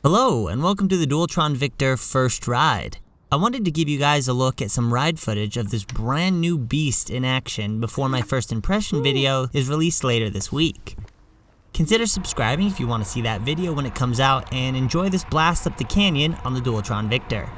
Hello, and welcome to the Dualtron Victor first ride. I wanted to give you guys a look at some ride footage of this brand new beast in action before my first impression video is released later this week. Consider subscribing if you want to see that video when it comes out, and enjoy this blast up the canyon on the Dualtron Victor.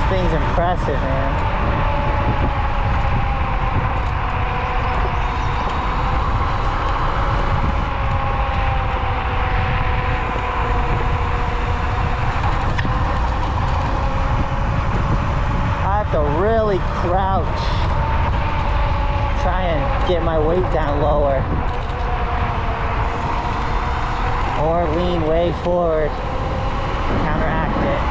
Thing's impressive, man. I have to really crouch, try and get my weight down lower, or lean way forward, counteract it.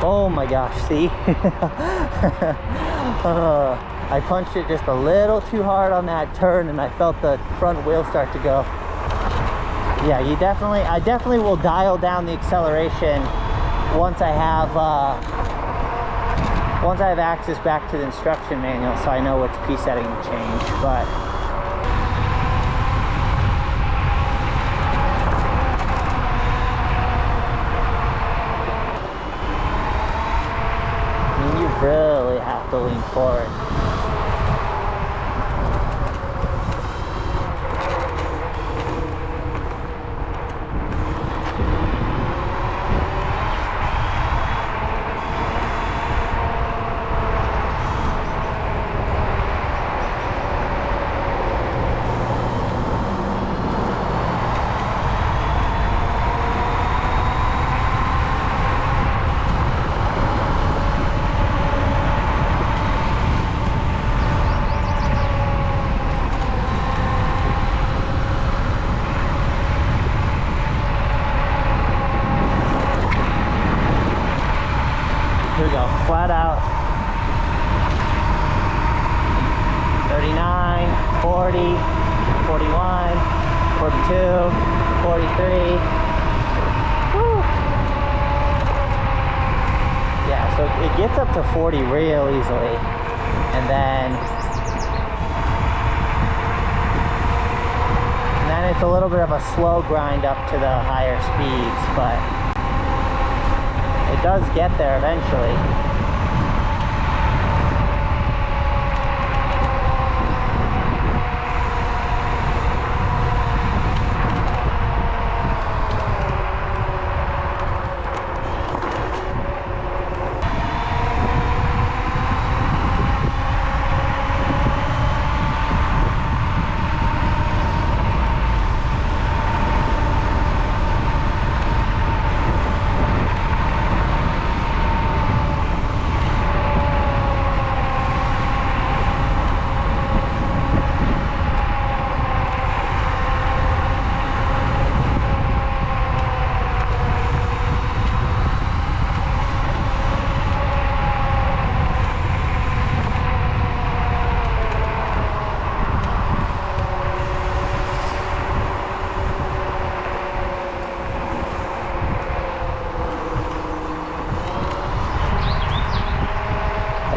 Oh my gosh, see? I punched it just a little too hard on that turn and I felt the front wheel start to go. Yeah, I definitely will dial down the acceleration once I have access back to the instruction manual, so I know which P setting to change. But really have to lean forward. Here we go, flat out. 39, 40, 41, 42, 43. Woo. Yeah, so it gets up to 40 real easily. And then it's a little bit of a slow grind up to the higher speeds, but it does get there eventually.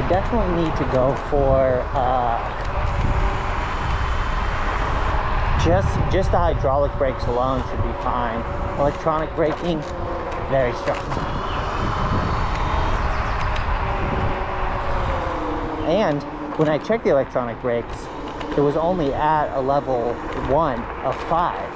definitely need to go for just the hydraulic brakes alone should be fine. Electronic braking, very strong. And when I checked the electronic brakes, it was only at a level 1 of 5.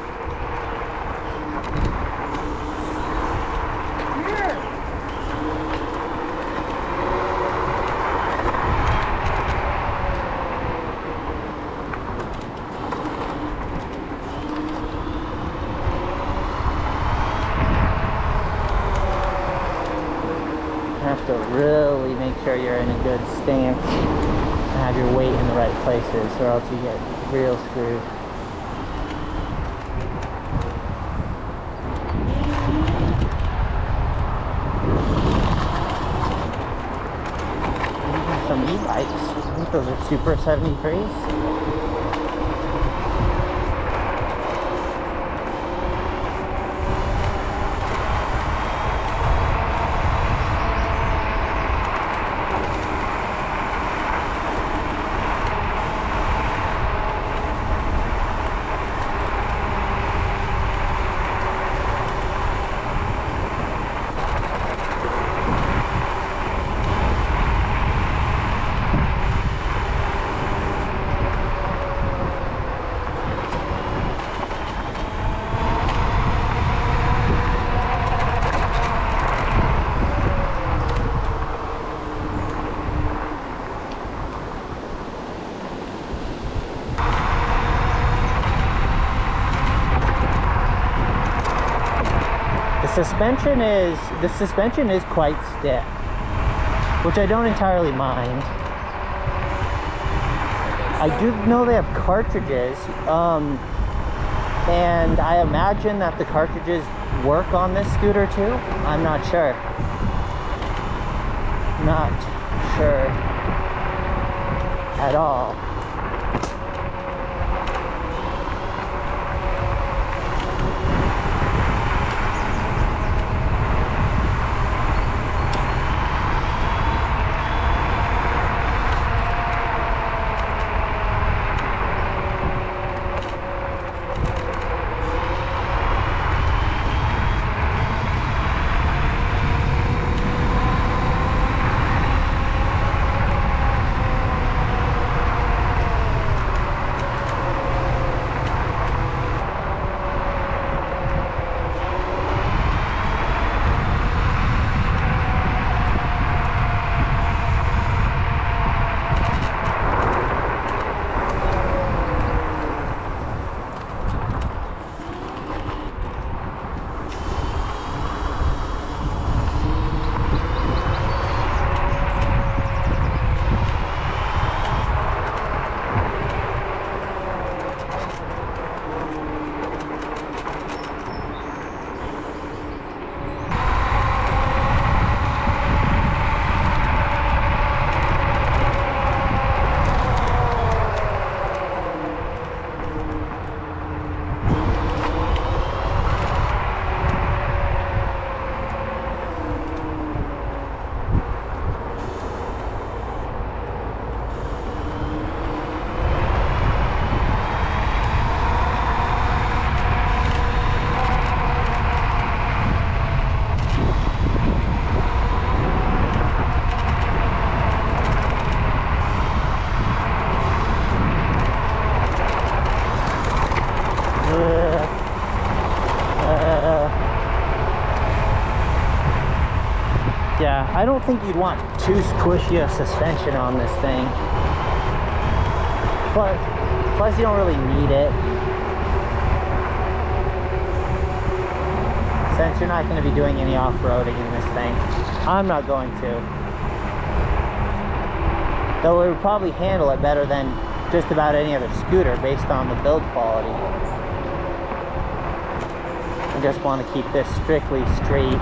Have to really make sure you're in a good stance and have your weight in the right places, or else you get real screwed. Some e-bikes. I think those are Super 73s. The suspension is quite stiff, which I don't entirely mind. I do know they have cartridges, and I imagine that the cartridges work on this scooter too. I'm not sure. Not sure at all. Yeah, I don't think you'd want too squishy a suspension on this thing. But plus you don't really need it, since you're not going to be doing any off-roading in this thing. I'm not going to. Though it would probably handle it better than just about any other scooter based on the build quality. I just want to keep this strictly straight.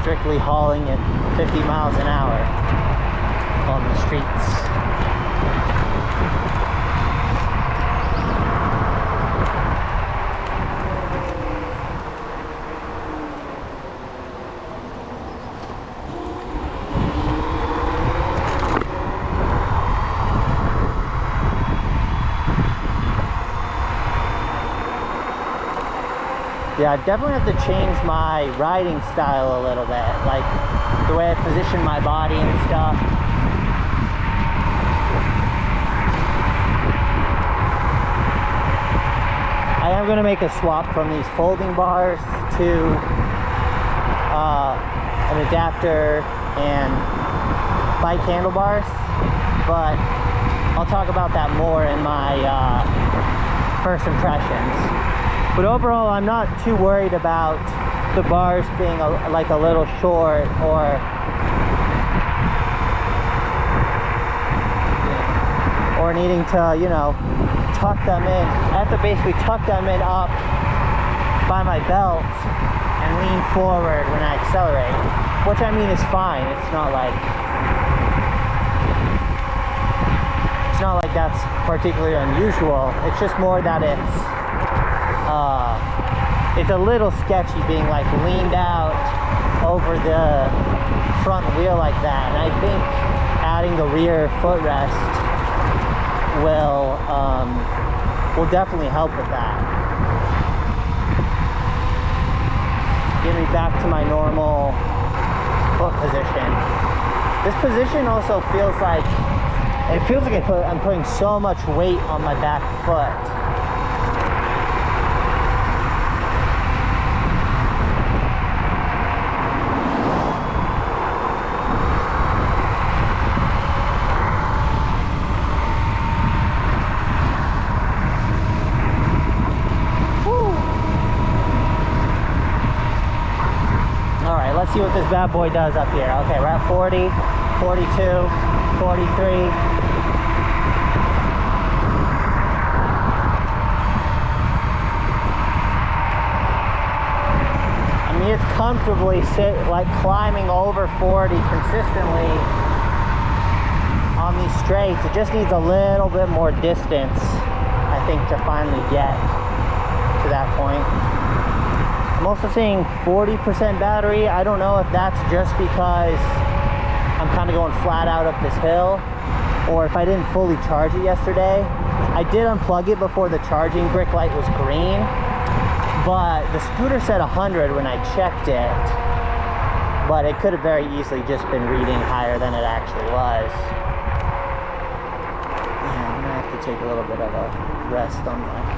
Strictly hauling at 50 miles an hour on the streets. Yeah, I definitely have to change my riding style a little bit, like the way I position my body and stuff. I am going to make a swap from these folding bars to an adapter and bike handlebars, but I'll talk about that more in my first impressions. But overall, I'm not too worried about the bars being like a little short or needing to, you know, tuck them in. I have to basically tuck them in up by my belt and lean forward when I accelerate, which I mean is fine. It's not like that's particularly unusual. It's just more that it's a little sketchy being like leaned out over the front wheel like that. And I think adding the rear footrest will definitely help with that. Get me back to my normal foot position. This position also feels like I'm putting so much weight on my back foot. Let's see what this bad boy does up here. Okay, we're at 40, 42, 43. I mean, it's comfortably climbing over 40 consistently on these straights. It just needs a little bit more distance, I think, to finally get to that point. I'm also seeing 40% battery. I don't know if that's just because I'm kind of going flat out up this hill, or if I didn't fully charge it yesterday. I did unplug it before the charging brick light was green, but the scooter said 100 when I checked it, but it could have very easily just been reading higher than it actually was. Yeah, I'm gonna have to take a little bit of a rest on that.